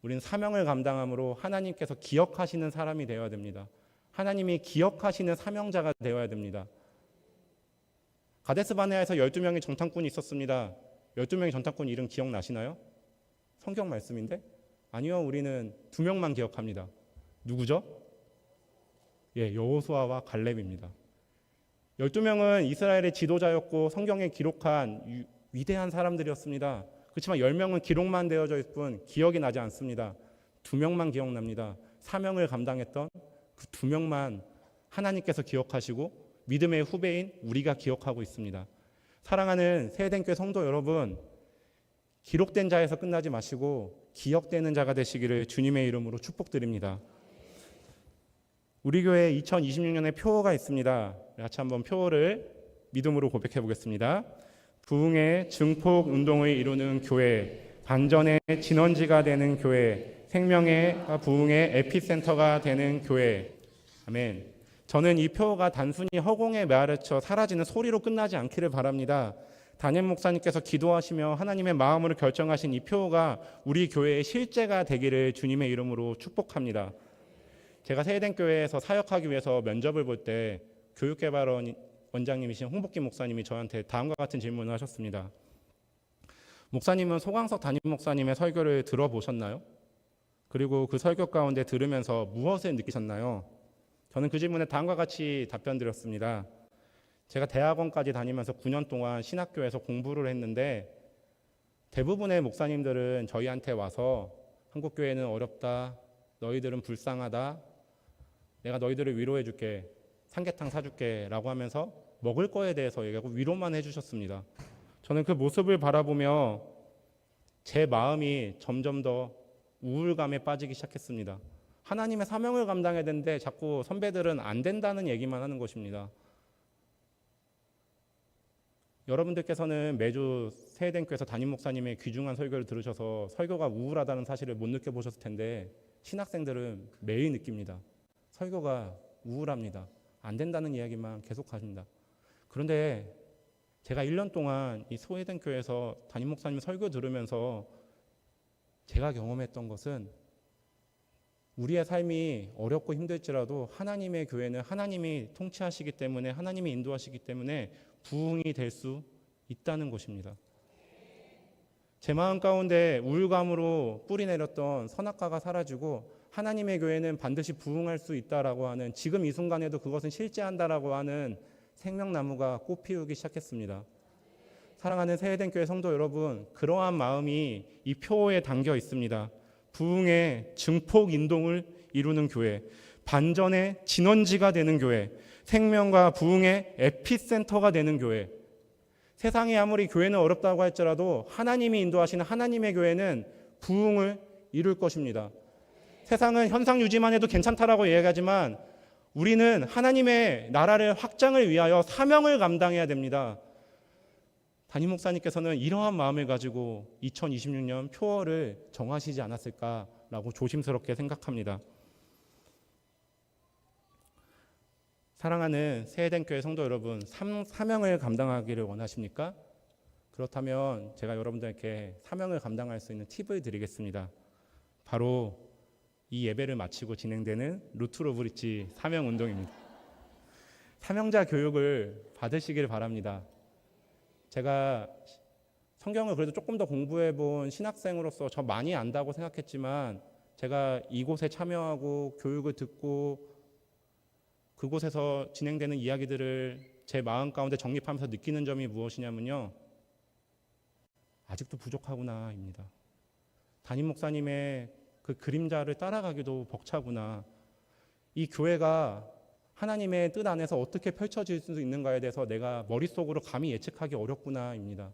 우리는 사명을 감당함으로 하나님께서 기억하시는 사람이 되어야 됩니다. 하나님이 기억하시는 사명자가 되어야 됩니다. 가데스 바네아에서 12명의 정탐꾼이 있었습니다. 12명의 정탐꾼 이름 기억나시나요? 성경 말씀인데? 아니요, 우리는 2명만 기억합니다. 누구죠? 여호수아와 갈렙입니다. 12명은 이스라엘의 지도자였고 성경에 기록한 위대한 사람들이었습니다. 그렇지만 10명은 기록만 되어져 있을 뿐 기억이 나지 않습니다. 2명만 기억납니다. 사명을 감당했던 그 2명만 하나님께서 기억하시고 믿음의 후배인 우리가 기억하고 있습니다. 사랑하는 세대교회 성도 여러분, 기록된 자에서 끝나지 마시고 기억되는 자가 되시기를 주님의 이름으로 축복드립니다. 우리 교회에 2026년에 표어가 있습니다. 같이 한번 표어를 믿음으로 고백해 보겠습니다. 부흥의 증폭 운동을 이루는 교회, 반전의 진원지가 되는 교회, 생명의 부흥의 에피센터가 되는 교회. 아멘. 저는 이 표어가 단순히 허공에 메아르쳐 사라지는 소리로 끝나지 않기를 바랍니다. 담임 목사님께서 기도하시며 하나님의 마음으로 결정하신 이 표어가 우리 교회의 실제가 되기를 주님의 이름으로 축복합니다. 제가 세대교회에서 사역하기 위해서 면접을 볼 때 교육개발원 원장님이신 홍복기 목사님이 저한테 다음과 같은 질문을 하셨습니다. 목사님은 소강석 담임 목사님의 설교를 들어보셨나요? 그리고 그 설교 가운데 들으면서 무엇을 느끼셨나요? 저는 그 질문에 다음과 같이 답변 드렸습니다. 제가 대학원까지 다니면서 9년 동안 신학교에서 공부를 했는데 대부분의 목사님들은 저희한테 와서 한국교회는 어렵다, 너희들은 불쌍하다, 내가 너희들을 위로해 줄게, 삼계탕 사줄게 라고 하면서 먹을 거에 대해서 얘기하고 위로만 해주셨습니다. 저는 그 모습을 바라보며 제 마음이 점점 더 우울감에 빠지기 시작했습니다. 하나님의 사명을 감당해야 되는데 자꾸 선배들은 안 된다는 얘기만 하는 것입니다. 여러분들께서는 매주 세대교회에서 담임 목사님의 귀중한 설교를 들으셔서 설교가 우울하다는 사실을 못 느껴보셨을 텐데 신학생들은 매일 느낍니다. 설교가 우울합니다. 안 된다는 이야기만 계속하십니다. 그런데 제가 1년 동안 이 소회den교회에서 담임 목사님 설교 들으면서 제가 경험했던 것은 우리의 삶이 어렵고 힘들지라도 하나님의 교회는 하나님이 통치하시기 때문에, 하나님이 인도하시기 때문에 부흥이 될 수 있다는 것입니다. 제 마음 가운데 우울감으로 뿌리 내렸던 선악과가 사라지고 하나님의 교회는 반드시 부흥할 수 있다라고 하는, 지금 이 순간에도 그것은 실제한다라고 하는 생명나무가 꽃피우기 시작했습니다. 사랑하는 세회den교회 성도 여러분, 그러한 마음이 이 표어에 담겨 있습니다. 부흥의 증폭 인동을 이루는 교회, 반전의 진원지가 되는 교회, 생명과 부흥의 에피센터가 되는 교회. 세상이 아무리 교회는 어렵다고 할지라도 하나님이 인도하시는 하나님의 교회는 부흥을 이룰 것입니다. 세상은 현상 유지만 해도 괜찮다라고 이야기하지만 우리는 하나님의 나라를 확장을 위하여 사명을 감당해야 됩니다. 담임 목사님께서는 이러한 마음을 가지고 2026년 표어를 정하시지 않았을까라고 조심스럽게 생각합니다. 사랑하는 세회den교회 성도 여러분, 사명을 감당하기를 원하십니까? 그렇다면 제가 여러분들께 사명을 감당할 수 있는 팁을 드리겠습니다. 바로 이 예배를 마치고 진행되는 루트 오브 리치 사명운동입니다. 사명자 교육을 받으시길 바랍니다. 제가 성경을 그래도 조금 더 공부해 본 신학생으로서 저 많이 안다고 생각했지만 제가 이곳에 참여하고 교육을 듣고 그곳에서 진행되는 이야기들을 제 마음 가운데 정립하면서 느끼는 점이 무엇이냐면요, 아직도 부족하구나입니다. 담임 목사님의 그 그림자를 따라가기도 벅차구나. 이 교회가 하나님의 뜻 안에서 어떻게 펼쳐질 수 있는가에 대해서 내가 머릿속으로 감히 예측하기 어렵구나입니다.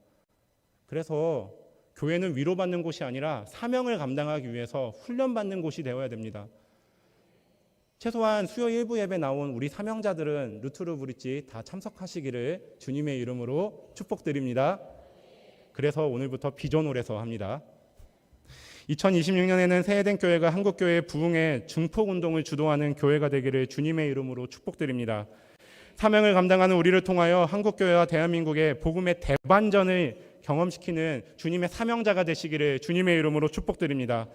그래서 교회는 위로받는 곳이 아니라 사명을 감당하기 위해서 훈련받는 곳이 되어야 됩니다. 최소한 수요 일부 예배 나온 우리 사명자들은 루트르 브릿지 다 참석하시기를 주님의 이름으로 축복드립니다. 그래서 오늘부터 비전홀에서 합니다. 2026년에는 새해된 교회가 한국교회의 부흥의 중폭운동을 주도하는 교회가 되기를 주님의 이름으로 축복드립니다. 사명을 감당하는 우리를 통하여 한국교회와 대한민국의 복음의 대반전을 경험시키는 주님의 사명자가 되시기를 주님의 이름으로 축복드립니다.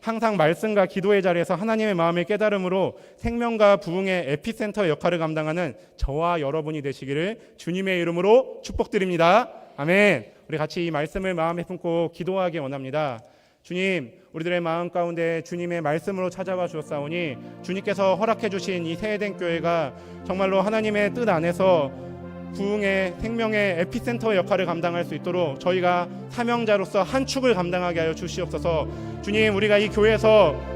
항상 말씀과 기도의 자리에서 하나님의 마음의 깨달음으로 생명과 부흥의 에피센터 역할을 감당하는 저와 여러분이 되시기를 주님의 이름으로 축복드립니다. 아멘. 우리 같이 이 말씀을 마음에 품고 기도하기 원합니다. 주님, 우리들의 마음 가운데 주님의 말씀으로 찾아와 주었사오니 주님께서 허락해 주신 이 새해된 교회가 정말로 하나님의 뜻 안에서 부흥의 생명의 에피센터 역할을 감당할 수 있도록 저희가 사명자로서 한 축을 감당하게 하여 주시옵소서. 주님, 우리가 이 교회에서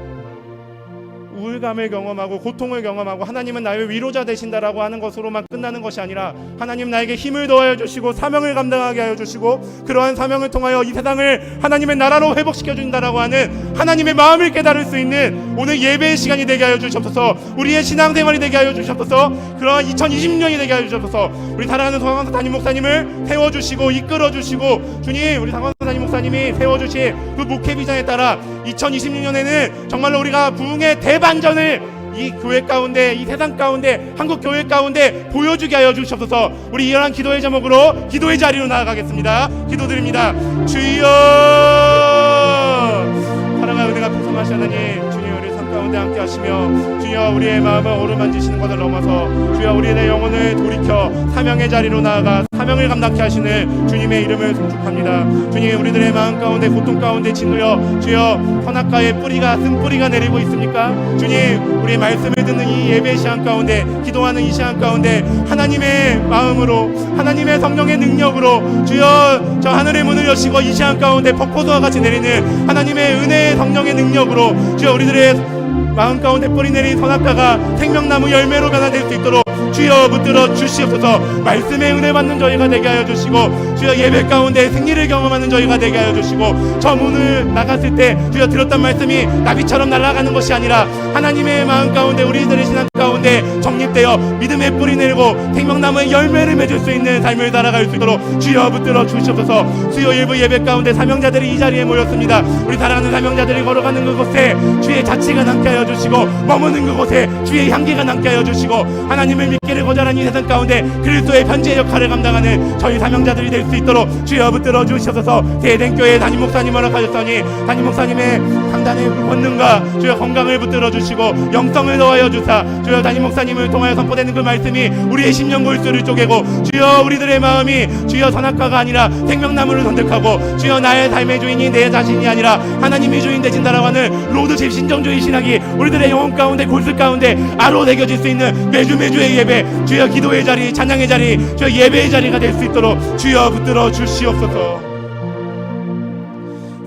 우울감을 경험하고 고통을 경험하고 하나님은 나의 위로자 되신다라고 하는 것으로만 끝나는 것이 아니라 하나님 나에게 힘을 더하여 주시고 사명을 감당하게 하여 주시고 그러한 사명을 통하여 이 세상을 하나님의 나라로 회복시켜 준다라고 하는 하나님의 마음을 깨달을 수 있는 오늘 예배의 시간이 되게 하여 주시옵소서. 우리의 신앙생활이 되게 하여 주시옵소서. 그러한 2026년이 되게 하여 주시옵소서. 우리 사랑하는 성광사 담임 목사님을 세워주시고 이끌어주시고 주님, 우리 성광사 담임 목사님이 세워주신 그 목회 비전에 따라 2026년에는 정말로 우리가 부흥의 대반전을 이 교회 가운데, 이 세상 가운데, 한국 교회 가운데 보여주게 하여 주시옵소서. 우리 이러한 기도의 제목으로 기도의 자리로 나아가겠습니다. 기도드립니다. 주여, 사랑하는 은혜가 풍성하신 하나님, 주님 우리 삶 가운데 함께 하시며 주여 우리의 마음을 오르만지시는 것을 넘어서 주여 우리의 영혼을 돌이켜 사명의 자리로 나아가 사명을 감당케 하시는 주님의 이름을 송축합니다. 주님, 우리들의 마음 가운데 고통 가운데 짓누여 주여 선악과의 뿌리가 쓴뿌리가 내리고 있습니까? 주님, 우리 말씀을 듣는 이 예배 시간 가운데, 기도하는 이 시간 가운데 하나님의 마음으로, 하나님의 성령의 능력으로 주여 저 하늘의 문을 여시고 이 시간 가운데 폭포수와 같이 내리는 하나님의 은혜의 성령의 능력으로 주여 우리들의 마음 가운데 뿌리 내린 선악과가 생명나무 열매로 변화될 수 있도록 주여 붙들어 주시옵소서. 말씀의 은혜 받는 저희가 되게 하여 주시고 주여 예배 가운데 승리를 경험하는 저희가 되게 하여 주시고 저 문을 나갔을 때 주여 들었던 말씀이 나비처럼 날아가는 것이 아니라 하나님의 마음 가운데 우리들의 신앙 가운데 정립되어 믿음의 뿌리 내리고 생명나무의 열매를 맺을 수 있는 삶을 살아갈 수 있도록 주여 붙들어 주시옵소서. 수요 일부 예배 가운데 사명자들이 이 자리에 모였습니다. 우리 사랑하는 사명자들이 걸어가는 그곳에 주의 자취가 남게 하여 주시고 머무는 그곳에 주의 향기가 남게 하여 주시고 하나님을 믿기를 거절한 이 세상 가운데 그리스도의 편지의 역할을 감당하는 저희 사명자들이 될 수 있도록 주여 붙들어 주시옵소서. 대den교회 담임 목사님을 허락하셨더니 담임 목사님의 강단의 권능과 주여 건강을 붙들어 주시고 영성을 더하여 주사 주여 담임 목사님을 통하여 선포되는 그 말씀이 우리의 심령 골수를 쪼개고 주여 우리들의 마음이 주여 선악과가 아니라 생명나무를 선택하고 주여 나의 삶의 주인이 내 자신이 아니라 하나님이 주인 되신다라고 하는 로드십 신정주의 신학이 우리들의 영혼 가운데 골수 가운데 아로 새겨질 수 있는 매주매주의 예배, 주여 기도의 자리, 찬양의 자리, 주여 예배의 자리가 될 수 있도록 주여 붙들어 주시옵소서.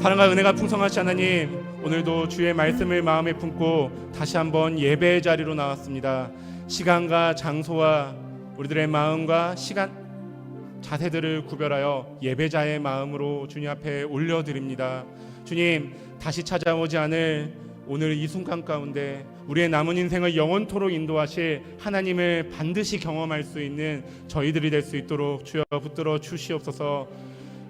사랑과 은혜가 풍성하신 하나님, 오늘도 주의 말씀을 마음에 품고 다시 한번 예배의 자리로 나왔습니다. 시간과 장소와 우리들의 마음과 시간 자세들을 구별하여 예배자의 마음으로 주님 앞에 올려드립니다. 주님, 다시 찾아오지 않을 오늘 이 순간 가운데 우리의 남은 인생을 영원토록 인도하실 하나님을 반드시 경험할 수 있는 저희들이 될 수 있도록 주여 붙들어 주시옵소서.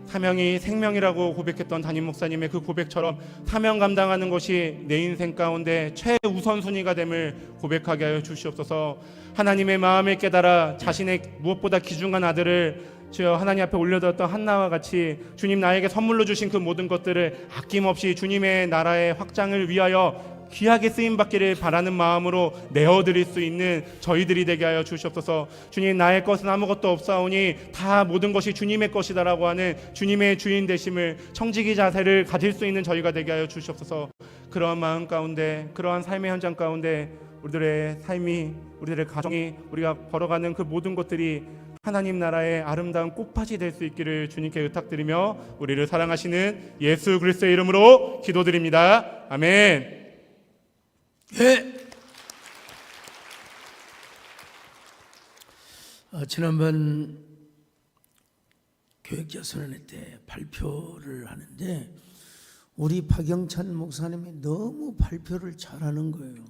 사명이 생명이라고 고백했던 담임 목사님의 그 고백처럼 사명 감당하는 것이 내 인생 가운데 최우선순위가 됨을 고백하게 하여 주시옵소서. 하나님의 마음을 깨달아 자신의 무엇보다 귀중한 아들을 주여 하나님 앞에 올려드렸던 한나와 같이 주님 나에게 선물로 주신 그 모든 것들을 아낌없이 주님의 나라의 확장을 위하여 귀하게 쓰임받기를 바라는 마음으로 내어드릴 수 있는 저희들이 되게 하여 주시옵소서. 주님, 나의 것은 아무것도 없사오니 다 모든 것이 주님의 것이다라고 하는 주님의 주인 되심을, 청지기 자세를 가질 수 있는 저희가 되게 하여 주시옵소서. 그러한 마음 가운데, 그러한 삶의 현장 가운데 우리들의 삶이, 우리들의 가정이, 우리가 걸어가는 그 모든 것들이 하나님 나라의 아름다운 꽃밭이 될 수 있기를 주님께 의탁드리며 우리를 사랑하시는 예수 그리스도의 이름으로 기도드립니다. 아멘. 네. 지난번 교육자 선언회 때 발표를 하는데 우리 박영찬 목사님이 너무 발표를 잘하는 거예요.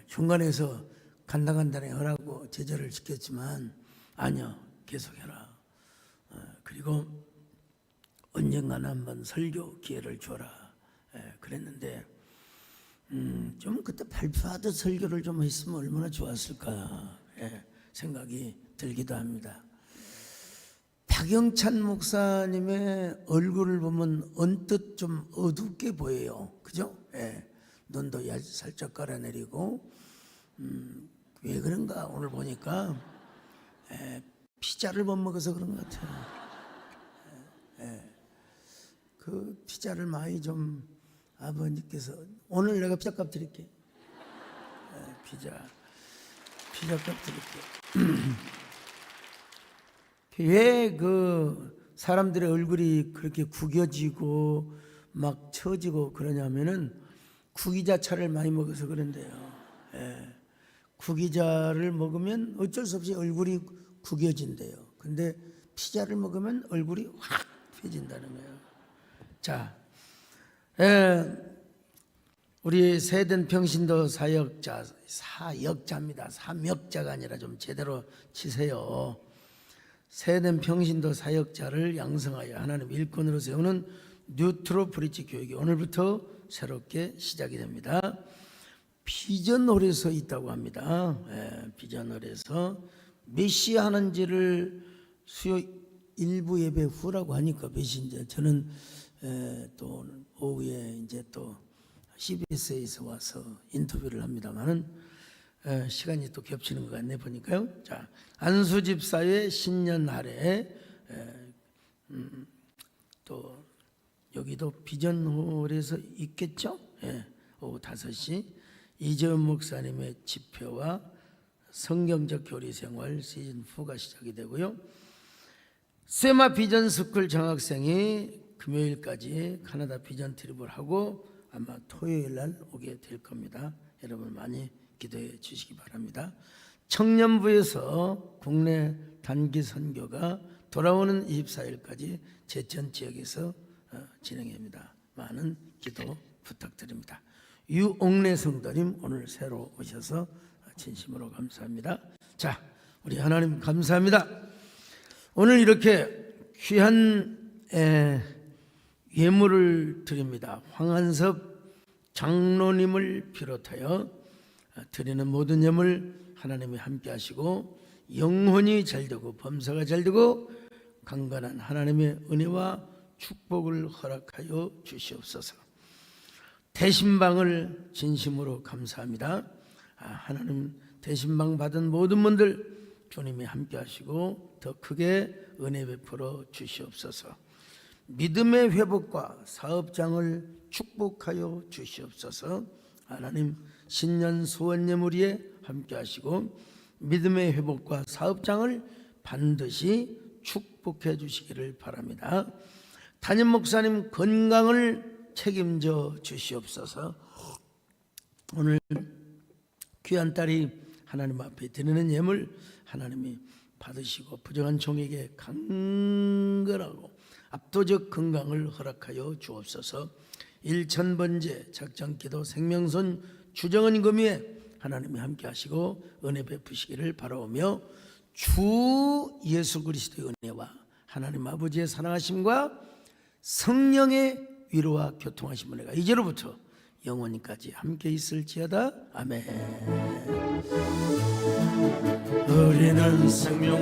중간에서 간당간당해 하라고 제재를 시켰지만 아니요, 계속해라. 그리고 언젠가는 한번 설교 기회를 줘라. 그랬는데 좀 그때 발표하듯 설교를 좀 했으면 얼마나 좋았을까 생각이 들기도 합니다. 박영찬 목사님의 얼굴을 보면 언뜻 좀 어둡게 보여요. 그죠? 눈도 살짝 깔아내리고 왜 그런가 오늘 보니까 피자를 못 먹어서 그런 것 같아요. 그 피자를 많이 좀 아버님께서 오늘 내가 피자값 드릴게. 피자값 드릴게. 왜 그 사람들의 얼굴이 그렇게 구겨지고 막 처지고 그러냐면은 구기자차를 많이 먹어서 그런데요. 구기자를 먹으면 어쩔 수 없이 얼굴이 구겨진대요. 근데 피자를 먹으면 얼굴이 확 펴진다는 거예요. 자, 우리 세든 평신도 사역자입니다. 사역자가 아니라 좀 제대로 치세요. 세든 평신도 사역자를 양성하여 하나님 일꾼으로 세우는 뉴트로 브릿지 교육이 오늘부터 새롭게 시작이 됩니다. 비전홀에서 있다고 합니다. 비전홀에서 몇 시에 하는지를 수요 일부 예배 후라고 하니까 몇 시인지 저는 또 오후에 이제 또 CBS에서 와서 인터뷰를 합니다만은 시간이 또 겹치는 것 같네 보니까요. 자, 안수집사회 신년 할애 또 여기도 비전홀에서 있겠죠? 오후 5시 이재원 목사님의 집회와 성경적 교리생활 시즌4가 시작이 되고요. 세마 비전스쿨 장학생이 금요일까지 카나다 비전 트립을 하고 아마 토요일 날 오게 될 겁니다. 여러분 많이 기도해 주시기 바랍니다. 청년부에서 국내 단기 선교가 돌아오는 24일까지 제천 지역에서 진행합니다. 많은 기도 부탁드립니다. 유옥래 성도님 오늘 새로 오셔서 진심으로 감사합니다. 자, 우리 하나님 감사합니다. 오늘 이렇게 귀한 예물을 드립니다. 황한섭 장로님을 비롯하여 드리는 모든 예물 하나님이 함께 하시고 영혼이 잘되고 범사가 잘되고 강건한 하나님의 은혜와 축복을 허락하여 주시옵소서. 대신방을 진심으로 감사합니다. 하나님 대신방 받은 모든 분들 주님이 함께 하시고 더 크게 은혜 베풀어 주시옵소서. 믿음의 회복과 사업장을 축복하여 주시옵소서. 하나님 신년 소원 예물에 함께 하시고 믿음의 회복과 사업장을 반드시 축복해 주시기를 바랍니다. 담임 목사님 건강을 책임져 주시옵소서. 오늘 귀한 딸이 하나님 앞에 드리는 예물 하나님이 받으시고 부정한 종에게 강건하고 압도적 건강을 허락하여 주옵소서. 일천번제 작정기도 생명선 주정은 금위에 하나님이 함께 하시고 은혜 베푸시기를 바라오며 주 예수 그리스도의 은혜와 하나님 아버지의 사랑하심과 성령의 위로와 교통하심 은혜가 이제로부터 영원히까지 함께 있을지어다. 아멘. 우리는 생명